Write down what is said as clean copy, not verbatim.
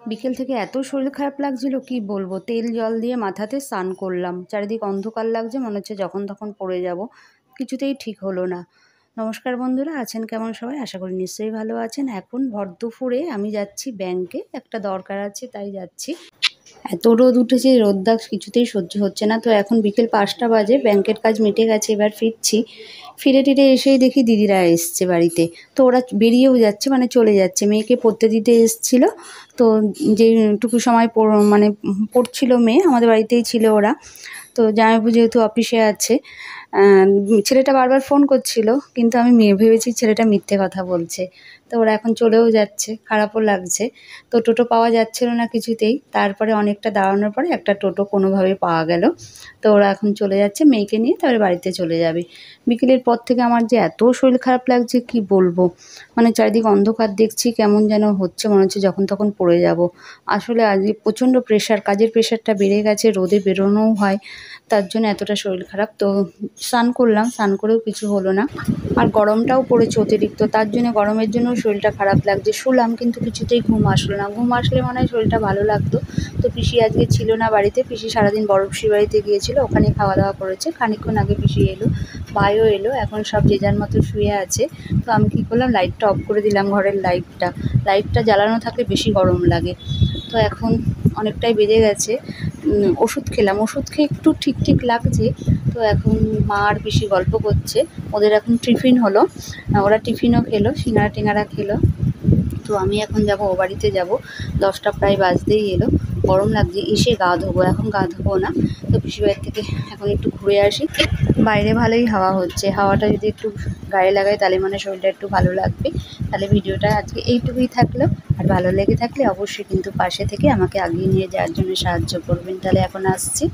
বিকেল থেকে এত শরীর খারাপ লাগছিল কি বলবো। তেল জল দিয়ে মাথাতে স্নান করলাম, চারিদিক অন্ধকার লাগছে, মনে হচ্ছে যখন তখন পড়ে যাব, কিছুতেই ঠিক হলো না। নমস্কার বন্ধুরা, আছেন কেমন সবাই? আশা করি নিশ্চয়ই ভালো আছেন। এখন ভর দুপুরে আমি যাচ্ছি ব্যাংকে, একটা দরকার আছে তাই যাচ্ছি। এত রোদ উঠেছে, রোদটা কিছুতেই সহ্য হচ্ছে না। তো এখন বিকেল 5টা বাজে, ব্যাংকের কাজ মিটে গেছে, এবার ফিরছি। ফিরে টিরে এসেই দেখি দিদিরা এসছে বাড়িতে। তো ওরা বেরিয়েও যাচ্ছে, মানে চলে যাচ্ছে, মেয়েকে পড়তে দিতে এসছিল। তো যেটুকু সময় মানে পড়ছিল মেয়ে, আমাদের বাড়িতেই ছিল ওরা। তো জামাইবাবু যেহেতু অফিসে আছে, ছেলেটা বারবার ফোন করছিল, কিন্তু আমি ভেবেছি ছেলেটা মিথ্যে কথা বলছে। তো ওরা এখন চলেও যাচ্ছে, খারাপও লাগছে। তো টোটো পাওয়া যাচ্ছিল না কিছুতেই, তারপরে অনেকটা দাঁড়ানোর পরে একটা টোটো কোনোভাবে পাওয়া গেল। তো ওরা এখন চলে যাচ্ছে, মেয়েকে নিয়ে তারপরে বাড়িতে চলে যাবে। বিকেলের পর থেকে আমার যে এত শরীর খারাপ লাগছে কি বলবো, মানে চারিদিক অন্ধকার দেখছি, কেমন যেন হচ্ছে, মনে হচ্ছে যখন তখন পড়ে যাব। আসলে আজকে প্রচণ্ড প্রেশার, কাজের প্রেশারটা বেড়ে গেছে, রোদে বেরোনোও হয়, তার জন্য এতটা শরীর খারাপ। তো স্নান করলাম, স্নান করেও কিছু হলো না, আর গরমটাও পড়েছে অতিরিক্ত, তার জন্য গরমের জন্যও শরীরটা খারাপ লাগছে। শুলাম কিন্তু কিছুতেই ঘুম আসলো না, ঘুম আসলে মনে হয় শরীরটা ভালো লাগতো। তো পিসি আজকে ছিল না বাড়িতে, পিসি সারাদিন বড় পিসির বাড়িতে গিয়েছিল, ওখানে খাওয়া দাওয়া করেছে। খানিকক্ষণ আগে পিসি এলো, ভাইও এলো, এখন সব যে যার মতো শুয়ে আছে। তো আমি কী করলাম, লাইটটা অফ করে দিলাম, ঘরের লাইটটা জ্বালানো থাকলে বেশি গরম লাগে। তো এখন অনেকটাই বেজে গেছে, ওষুধ খেলাম, ওষুধ খেয়ে একটু ঠিক ঠিক লাগছে। তো এখন মা আর পিসি গল্প করছে, ওদের এখন টিফিন হলো, ওরা টিফিনও খেলো, সিঙ্গাড়া টিঙ্গাড়া খেলো। তো আমি এখন যাব, ও বাড়িতে যাব, 10টা প্রায় বাজতেই এলো। গরম লাগছে, এসে গা ধোবো, এখন গা ধোবো না। তো পিসি বাড়ির থেকে এখন একটু ঘুরে আসি, বাইরে ভালোই হাওয়া হচ্ছে, হাওয়াটা যদি একটু গায়ে লাগাই তাহলে মানে শরীরটা একটু ভালো লাগবে। তাহলে ভিডিওটা আজকে এইটুকুই থাকলো, আর ভালো লেগে থাকলে অবশ্যই কিন্তু পাশে থেকে আমাকে এগিয়ে নিয়ে যাওয়ার জন্য সাহায্য করবেন। তাহলে এখন আসছি।